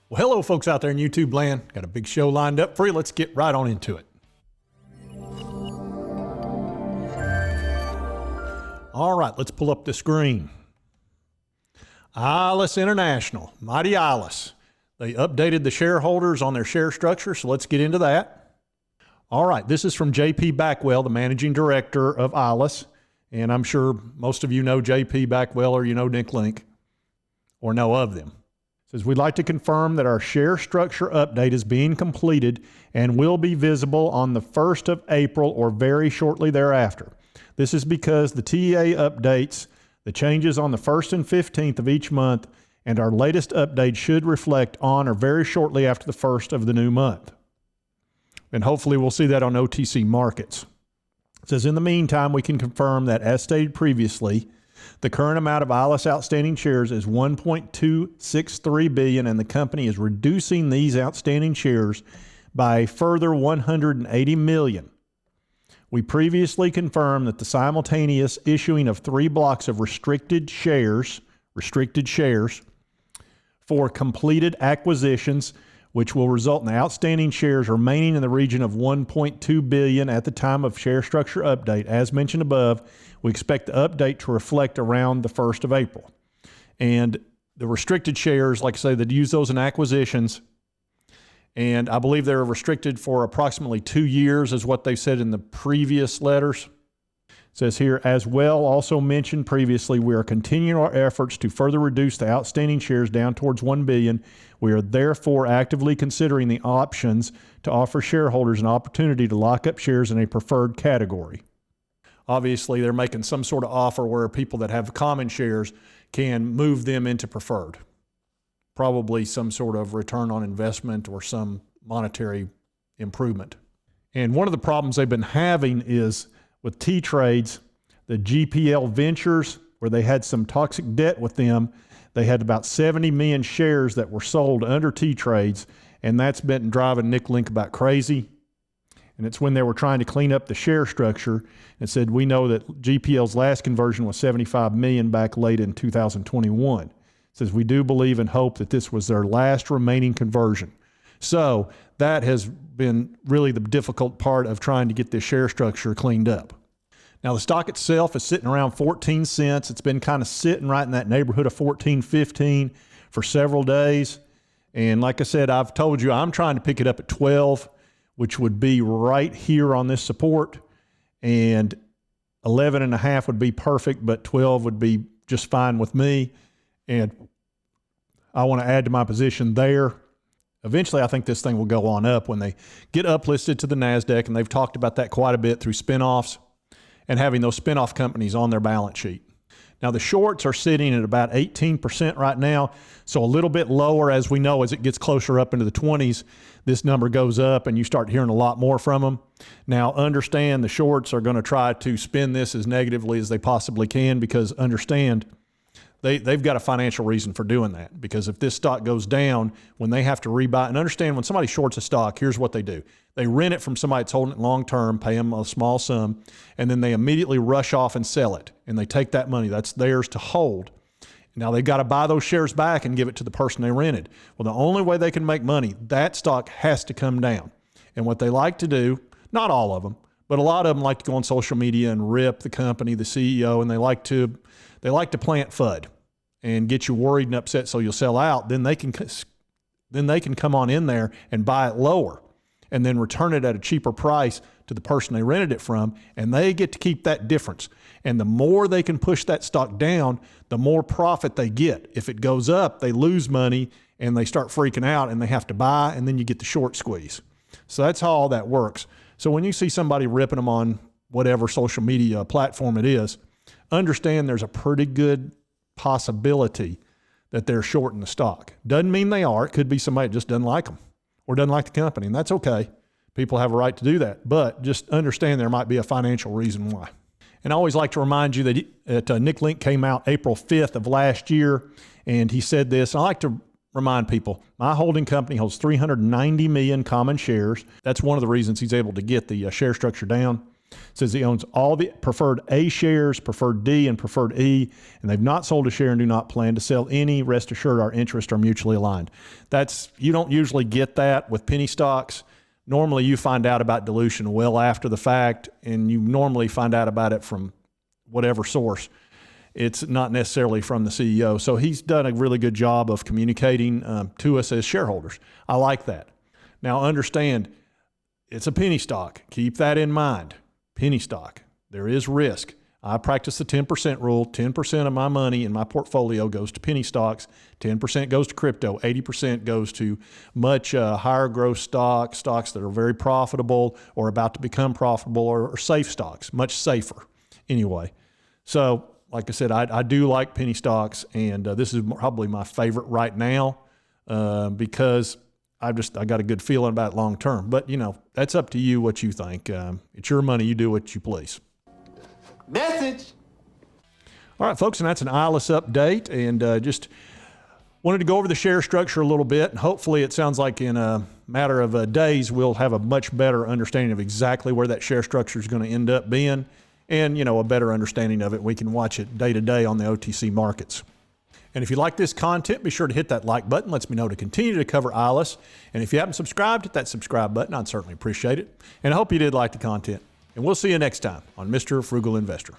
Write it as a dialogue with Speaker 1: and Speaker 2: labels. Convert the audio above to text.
Speaker 1: Well, hello folks out there in YouTube land. Got a big show lined up for you. Let's get right on into it. All right, let's pull up the screen. Ilus International, mighty Ilus. They updated the shareholders on their share structure, so let's get into that. All right, this is from JP Backwell, the managing director of Ilus. And I'm sure most of you know JP Backwell or you know Nick Link or know of them. It says, we'd like to confirm that our share structure update is being completed and will be visible on the 1st of April or very shortly thereafter. This is because the TEA updates the changes on the 1st and 15th of each month, and our latest update should reflect on or very shortly after the 1st of the new month. And hopefully we'll see that on OTC markets. It says, in the meantime, we can confirm that, as stated previously, the current amount of Ilus outstanding shares is 1.263 billion, and the company is reducing these outstanding shares by a further 180 million. We previously confirmed that the simultaneous issuing of 3 blocks of restricted shares for completed acquisitions, which will result in the outstanding shares remaining in the region of 1.2 billion at the time of share structure update. As mentioned above, we expect the update to reflect around the 1st of April. And the restricted shares, like I say, that use those in acquisitions, and I believe they're restricted for approximately 2 years is what they said in the previous letters. It says here, as well also mentioned previously, we are continuing our efforts to further reduce the outstanding shares down towards 1 billion. We are therefore actively considering the options to offer shareholders an opportunity to lock up shares in a preferred category. Obviously, they're making some sort of offer where people that have common shares can move them into preferred. Probably some sort of return on investment or some monetary improvement. And one of the problems they've been having is with T-Trades, the GPL Ventures, where they had some toxic debt with them. They had about 70 million shares that were sold under T-Trades, and that's been driving Nick Link about crazy. And it's when they were trying to clean up the share structure and said, we know that GPL's last conversion was 75 million back late in 2021. It says, we do believe and hope that this was their last remaining conversion. So that has been really the difficult part of trying to get this share structure cleaned up. Now the stock itself is sitting around 14 cents. It's been kind of sitting right in that neighborhood of 14, 15 for several days. And like I said, I've told you, I'm trying to pick it up at 12, which would be right here on this support. And 11.5 would be perfect, but 12 would be just fine with me. And I want to add to my position there. Eventually, I think this thing will go on up when they get uplisted to the NASDAQ, and they've talked about that quite a bit through spinoffs and having those spinoff companies on their balance sheet. Now, the shorts are sitting at about 18% right now, so a little bit lower. As we know, as it gets closer up into the 20s, this number goes up and you start hearing a lot more from them. Now, understand the shorts are going to try to spin this as negatively as they possibly can, because understand they've got a financial reason for doing that. Because if this stock goes down, when they have to rebuy, and understand when somebody shorts a stock, here's what they do. They rent it from somebody that's holding it long term, pay them a small sum, and then they immediately rush off and sell it. And they take that money that's theirs to hold. Now they've got to buy those shares back and give it to the person they rented. Well, the only way they can make money, that stock has to come down. And what they like to do, not all of them, but a lot of them like to go on social media and rip the company, the CEO, and they like to plant FUD and get you worried and upset so you'll sell out. Then they can come on in there and buy it lower and then return it at a cheaper price to the person they rented it from, and they get to keep that difference. And the more they can push that stock down, the more profit they get. If it goes up, they lose money and they start freaking out and they have to buy, and then you get the short squeeze. So that's how all that works. So when you see somebody ripping them on whatever social media platform it is, understand there's a pretty good possibility that they're shorting the stock. Doesn't mean they are. It could be somebody that just doesn't like them or doesn't like the company, and that's okay. People have a right to do that, but just understand there might be a financial reason why. And I always like to remind you that Nick Link came out April 5th of last year, and he said this. I like to remind people, my holding company holds 390 million common shares. That's one of the reasons he's able to get the share structure down. It says he owns all the preferred A shares, preferred D, and preferred E, and they've not sold a share and do not plan to sell any. Rest assured, our interests are mutually aligned. You don't usually get that with penny stocks. Normally, you find out about dilution well after the fact, and you normally find out about it from whatever source. It's not necessarily from the CEO. So he's done a really good job of communicating to us as shareholders. I like that. Now, understand, it's a penny stock. Keep that in mind. Penny stock. There is risk. I practice the 10% rule. 10% of my money in my portfolio goes to penny stocks. 10% goes to crypto. 80% goes to much higher growth stocks that are very profitable or about to become profitable, or safe stocks, much safer anyway. So, like I said, I do like penny stocks, and this is probably my favorite right now because I got a good feeling about it long term. But, that's up to you what you think. It's your money. You do what you please.
Speaker 2: Message.
Speaker 1: All right, folks, and that's an Ilus update, and just wanted to go over the share structure a little bit, and hopefully it sounds like in a matter of days we'll have a much better understanding of exactly where that share structure is going to end up being, and a better understanding of it. We can watch it day to day on the OTC markets. And if you like this content, be sure to hit that like button. Lets me know to continue to cover Ilus. And if you haven't subscribed, hit that subscribe button. I'd certainly appreciate it. And I hope you did like the content. And we'll see you next time on Mr. Frugal Investor.